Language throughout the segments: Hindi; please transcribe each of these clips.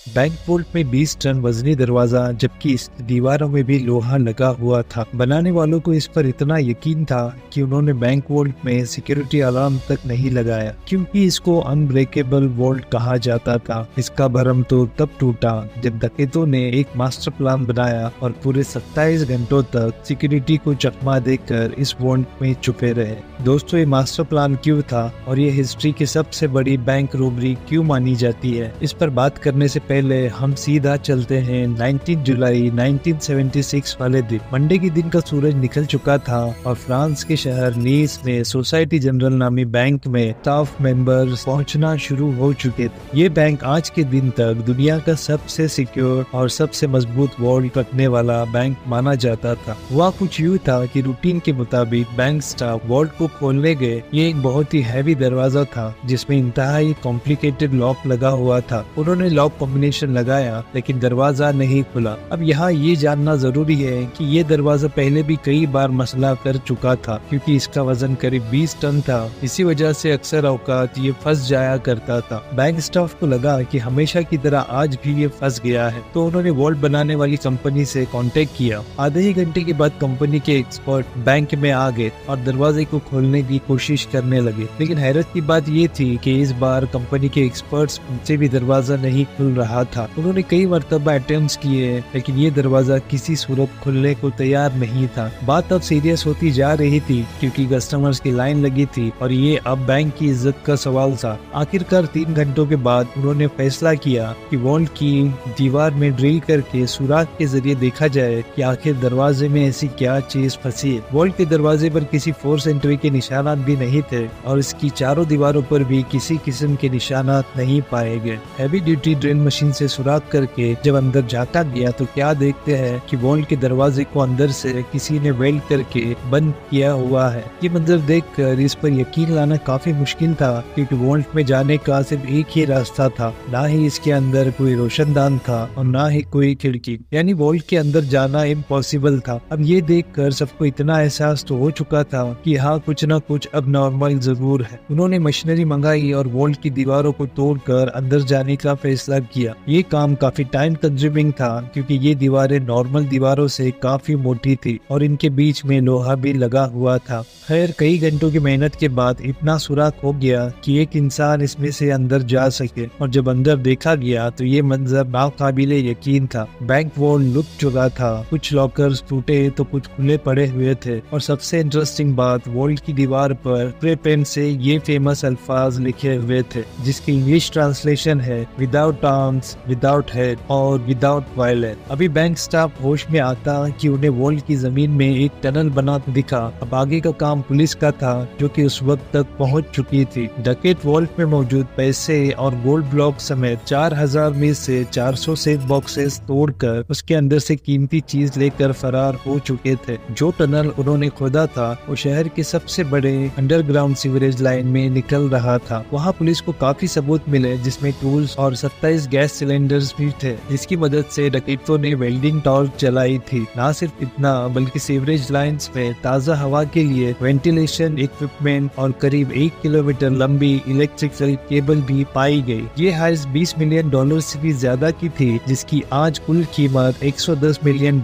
बैंक वोल्ट में 20 टन वजनी दरवाजा, जबकि इस दीवारों में भी लोहा लगा हुआ था। बनाने वालों को इस पर इतना यकीन था कि उन्होंने बैंक वोल्ट में सिक्योरिटी अलार्म तक नहीं लगाया, क्योंकि इसको अनब्रेकेबल वोल्ट कहा जाता था। इसका भरम तो तब टूटा जब डकैतों ने एक मास्टर प्लान बनाया और पूरे 27 घंटों तक सिक्योरिटी को चकमा देकर इस वोल्ट में छुपे रहे। दोस्तों, ये मास्टर प्लान क्यों था और ये हिस्ट्री की सबसे बड़ी बैंक रोबरी क्यों मानी जाती है, इस पर बात करने से पहले हम सीधा चलते हैं 19 जुलाई 1976 वाले दिन। मंडे के दिन का सूरज निकल चुका था और फ्रांस के शहर नीस में सोसाइटी जनरल नामी बैंक में स्टाफ मेंबर्स पहुंचना शुरू हो चुके थे। ये बैंक आज के दिन तक दुनिया का सबसे सिक्योर और सबसे मजबूत वॉल्ट रखने वाला बैंक माना जाता था। वह कुछ यूँ था कि रूटीन के मुताबिक बैंक स्टाफ वॉल्ट को खोलने गए। ये एक बहुत ही हैवी दरवाजा था जिसमें इंतहाई कॉम्प्लिकेटेड लॉक लगा हुआ था। उन्होंने लॉक कॉम्बिनेशन लगाया लेकिन दरवाजा नहीं खुला। अब यहाँ ये जानना जरूरी है कि ये दरवाजा पहले भी कई बार मसला कर चुका था, क्योंकि इसका वजन करीब 20 टन था। इसी वजह से अक्सर औकात ये फंस जाया करता था। बैंक स्टाफ को लगा कि हमेशा की तरह आज भी ये फंस गया है, तो उन्होंने वॉल्ट बनाने वाली कंपनी से कांटेक्ट किया। आधे ही घंटे के बाद कंपनी के एक्सपर्ट बैंक में आ गए और दरवाजे को खोलने की कोशिश करने लगे। लेकिन हैरत की बात ये थी कि इस बार कंपनी के एक्सपर्ट्स से भी दरवाजा नहीं खुल रहा था। उन्होंने कई मरतबा अटेम्प्ट्स किए लेकिन ये दरवाजा किसी सूरत खुलने को तैयार नहीं था। बात अब सीरियस होती जा रही थी क्योंकि कस्टमर्स की लाइन लगी थी और ये अब बैंक की इज्जत का सवाल था। आखिरकार 3 घंटों के बाद उन्होंने फैसला किया कि वॉल्ट की दीवार में ड्रिल करके सुराख के जरिए देखा जाए कि आखिर दरवाजे में ऐसी क्या चीज फंसी है। वॉल्ट के दरवाजे पर किसी फोर्स एंट्री के निशानात भी नहीं थे और इसकी चारों दीवारों पर भी किसी किस्म के निशानात नहीं पाए गए। हैवी ड्यूटी ड्रिल मशीन से सुराख करके जब अंदर झांका गया तो क्या देखते हैं कि वॉल्ट के दरवाजे को अंदर से किसी ने वेल्ड करके बंद किया हुआ है। ये मंजर देखकर इस पर यकीन लाना काफी मुश्किल था, क्योंकि वॉल्ट में जाने का सिर्फ एक ही रास्ता था। ना ही इसके अंदर कोई रोशनदान था और ना ही कोई खिड़की, यानी वॉल्ट के अंदर जाना इम्पॉसिबल था। अब ये देखकर सबको इतना एहसास तो हो चुका था कि हाँ, कुछ ना कुछ अब नॉर्मल जरूर है। उन्होंने मशीनरी मंगाई और वॉल्ट की दीवारों को तोड़कर अंदर जाने का फैसला किया। ये काम काफी टाइम कंज्यूमिंग था क्योंकि ये दीवारें नॉर्मल दीवारों से काफी मोटी थी और इनके बीच में लोहा भी लगा हुआ था। खैर, कई घंटों की मेहनत के बाद इतना सुराख हो गया कि एक इंसान इसमें से अंदर जा सके, और जब अंदर देखा गया तो ये मंजर नाकाबिले यकीन था। बैंक वॉल्ट लुट चुका था, कुछ लॉकर्स टूटे तो कुछ खुले पड़े हुए थे, और सबसे इंटरेस्टिंग बात, वॉल्ट की दीवार पर स्प्रे पेन से ये फेमस अल्फाज लिखे हुए थे जिसकी इंग्लिश ट्रांसलेशन है विदाउट आर्म्स, विदाउट हेड और विदाउट वायलेट। अभी बैंक स्टाफ होश में आता कि उन्हें वॉल्ट की जमीन में एक टनल बना दिखा। अब आगे का काम पुलिस का था जो कि उस वक्त तक पहुंच चुकी थी। डकैत वॉल्ट में मौजूद पैसे और गोल्ड ब्लॉक समेत 4000 में से 400 सेफ बॉक्सेस तोड़कर उसके अंदर से कीमती चीज लेकर फरार हो चुके थे। जो टनल उन्होंने खोदा था वो शहर के सबसे बड़े अंडरग्राउंड सीवरेज लाइन में निकल रहा था। वहाँ पुलिस को काफी सबूत मिले जिसमें टूल्स और 27 गैस सिलेंडर्स भी थे, जिसकी मदद से डकैतों ने वेल्डिंग टॉर्च चलाई थी। ना सिर्फ इतना बल्कि सीवरेज लाइंस में ताज़ा हवा के लिए वेंटिलेशन इक्विपमेंट और करीब 1 किलोमीटर लंबी इलेक्ट्रिकल केबल भी पाई गई। ये हाइस $20 मिलियन से भी ज्यादा की थी, जिसकी आज कुल कीमत $110 मिलियन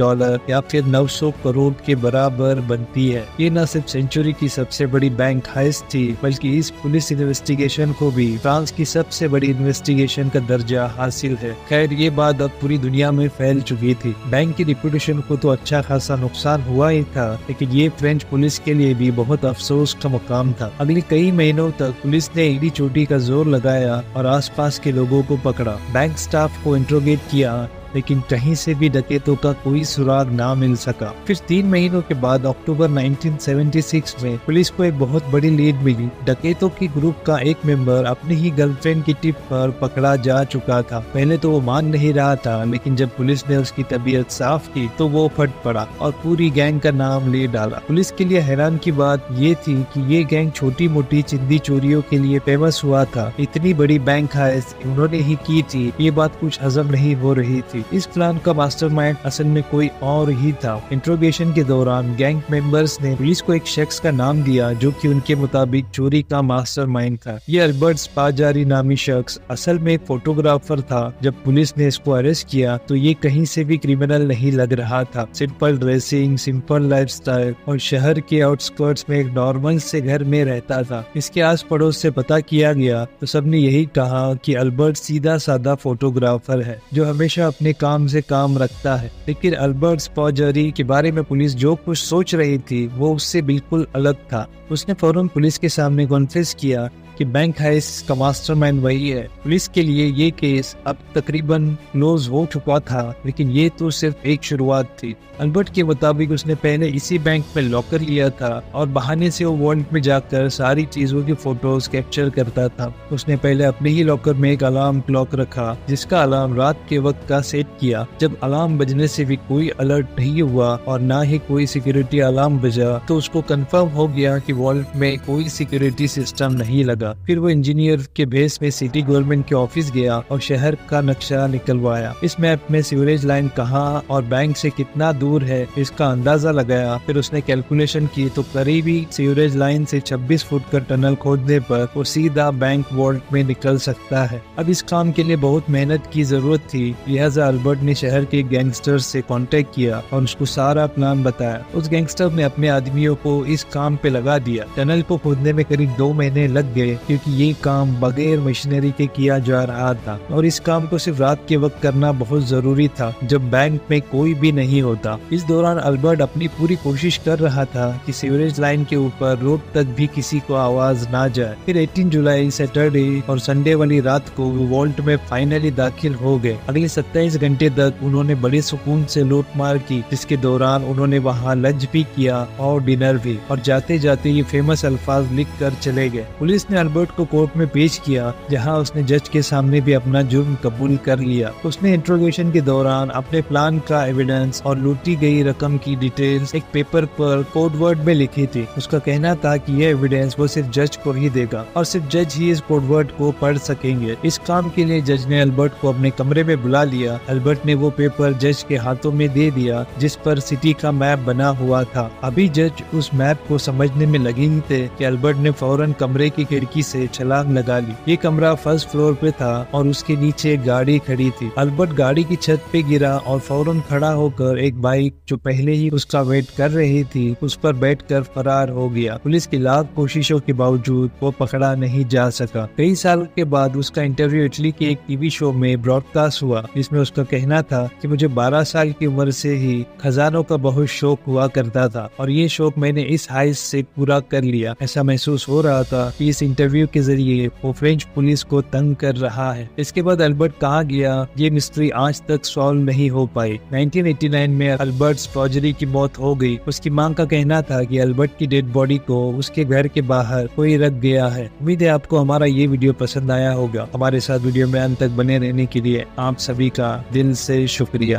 या फिर 900 करोड़ के बराबर बनती है। ये न सिर्फ सेंचुरी की सबसे बड़ी बैंक हाइस थी बल्कि इस पुलिस इन्वेस्टिगेशन को भी फ्रांस की सबसे बड़ी इन्वेस्टिगेशन का दर्जा हासिल है। खैर, ये बात अब पूरी दुनिया में फैल चुकी थी। बैंक की रिपुटेशन को तो अच्छा खासा नुकसान हुआ ही था, लेकिन ये फ्रेंच पुलिस के लिए भी बहुत अफसोस का मुकाम था। अगले कई महीनों तक पुलिस ने एड़ी चोटी का जोर लगाया और आसपास के लोगों को पकड़ा, बैंक स्टाफ को इंट्रोगेट किया, लेकिन कहीं से भी डकैतों का कोई सुराग ना मिल सका। फिर 3 महीनों के बाद अक्टूबर 1976 में पुलिस को एक बहुत बड़ी लीड मिली। डकैतों की ग्रुप का एक मेंबर अपनी ही गर्लफ्रेंड की टिप पर पकड़ा जा चुका था। पहले तो वो मान नहीं रहा था, लेकिन जब पुलिस ने उसकी तबीयत साफ की तो वो फट पड़ा और पूरी गैंग का नाम ले डाला। पुलिस के लिए हैरान की बात ये थी कि ये गैंग छोटी मोटी चिंदी चोरियों के लिए फेमस हुआ था। इतनी बड़ी बैंक हाइस उन्होंने ही की थी, ये बात कुछ हजम नहीं हो रही थी। थी। इस प्लान का मास्टरमाइंड असल में कोई और ही था। इंट्रोगेशन के दौरान गैंग मेंबर्स ने पुलिस को एक शख्स का नाम दिया जो कि उनके मुताबिक चोरी का मास्टरमाइंड था। ये अल्बर्ट स्पाजारी नामी शख्स असल में एक फोटोग्राफर था। जब पुलिस ने इसको अरेस्ट किया तो ये कहीं से भी क्रिमिनल नहीं लग रहा था। सिंपल ड्रेसिंग, सिंपल लाइफस्टाइल और शहर के आउटस्कर्ट्स में एक नॉर्मल से घर में रहता था। इसके आस पड़ोस से पता किया गया तो सबने यही कहा कि अल्बर्ट सीधा साधा फोटोग्राफर है जो हमेशा अपने काम से काम रखता है। लेकिन अल्बर्ट स्पाजारी के बारे में पुलिस जो कुछ सोच रही थी वो उससे बिल्कुल अलग था। उसने फौरन पुलिस के सामने कॉन्फेस किया कि बैंक हाइस्ट का मास्टरमाइंड वही है। पुलिस के लिए ये केस अब तकरीबन क्लोज हो चुका था, लेकिन ये तो सिर्फ एक शुरुआत थी। अल्बर्ट के मुताबिक उसने पहले इसी बैंक में लॉकर लिया था और बहाने से वो वॉल्ट में जाकर सारी चीजों की फोटोज कैप्चर करता था। उसने पहले अपने ही लॉकर में एक अलार्म क्लॉक रखा जिसका अलार्म रात के वक्त का सेट किया। जब अलार्म बजने से भी कोई अलर्ट नहीं हुआ और ना ही कोई सिक्योरिटी अलार्म बजा तो उसको कंफर्म हो गया कि वॉल्ट में कोई सिक्योरिटी सिस्टम नहीं लगा। फिर वो इंजीनियर के बेस में सिटी गवर्नमेंट के ऑफिस गया और शहर का नक्शा निकलवाया। इस मैप में सीवरेज लाइन कहाँ और बैंक से कितना दूर है इसका अंदाजा लगाया। फिर उसने कैलकुलेशन की तो करीबी सीवरेज लाइन से 26 फुट का टनल खोदने पर वो सीधा बैंक वॉल्ट में निकल सकता है। अब इस काम के लिए बहुत मेहनत की जरूरत थी, लिहाजा अल्बर्ट ने शहर के गैंगस्टर से कांटेक्ट किया और उसको सारा प्लान बताया। उस गैंगस्टर ने अपने आदमियों को इस काम पे लगा दिया। टनल को खोदने में करीब 2 महीने लग गए क्योंकि ये काम बगैर मशीनरी के किया जा रहा था और इस काम को सिर्फ रात के वक्त करना बहुत जरूरी था जब बैंक में कोई भी नहीं होता। इस दौरान अल्बर्ट अपनी पूरी कोशिश कर रहा था कि सीवरेज लाइन के ऊपर रोड तक भी किसी को आवाज ना जाए। फिर 18 जुलाई सैटरडे और संडे वाली रात को वो वॉल्ट में फाइनली दाखिल हो गए। अगले 27 घंटे तक उन्होंने बड़े सुकून से लूट मार की, जिसके दौरान उन्होंने वहाँ लंच भी किया और डिनर भी, और जाते जाते ये फेमस अल्फाज लिख कर चले गए। पुलिस ने अल्बर्ट को कोर्ट में पेश किया जहां उसने जज के सामने भी अपना जुर्म कबूल कर लिया। उसने इंट्रोगेशन के दौरान अपने प्लान का एविडेंस और लूटी गई रकम की डिटेल्स एक पेपर पर कोड वर्ड में लिखी थी। उसका कहना था कि यह एविडेंस वो सिर्फ जज को ही देगा और सिर्फ जज ही इस कोड वर्ड को पढ़ सकेंगे। इस काम के लिए जज ने अल्बर्ट को अपने कमरे में बुला लिया। अल्बर्ट ने वो पेपर जज के हाथों में दे दिया जिस पर सिटी का मैप बना हुआ था। अभी जज उस मैप को समझने में लगे ही थे कि अल्बर्ट ने फौरन कमरे की खिड़की से छलांग लगा ली। ये कमरा फर्स्ट फ्लोर पे था और उसके नीचे गाड़ी खड़ी थी। अल्बर्ट गाड़ी की छत पे गिरा और फौरन खड़ा होकर एक बाइक जो पहले ही उसका वेट कर रही थी उस पर बैठकर फरार हो गया। पुलिस की लाख कोशिशों के बावजूद वो पकड़ा नहीं जा सका। कई साल के बाद उसका इंटरव्यू इटली के एक टीवी शो में ब्रॉडकास्ट हुआ जिसमें उसका कहना था कि मुझे 12 साल की उम्र से ही खजानों का बहुत शौक हुआ करता था और ये शौक मैंने इस हाइस से पूरा कर लिया। ऐसा महसूस हो रहा था कि इस इंटरव्यू के जरिए वो फ्रेंच पुलिस को तंग कर रहा है। इसके बाद अल्बर्ट कहाँ गया ये मिस्ट्री आज तक सॉल्व नहीं हो पाई। 1989 में अल्बर्ट स्पाजारी की मौत हो गई। उसकी मां का कहना था कि अल्बर्ट की डेड बॉडी को उसके घर के बाहर कोई रख गया है। उम्मीद है आपको हमारा ये वीडियो पसंद आया होगा। हमारे साथ वीडियो में अंत तक बने रहने के लिए आप सभी का दिल से शुक्रिया।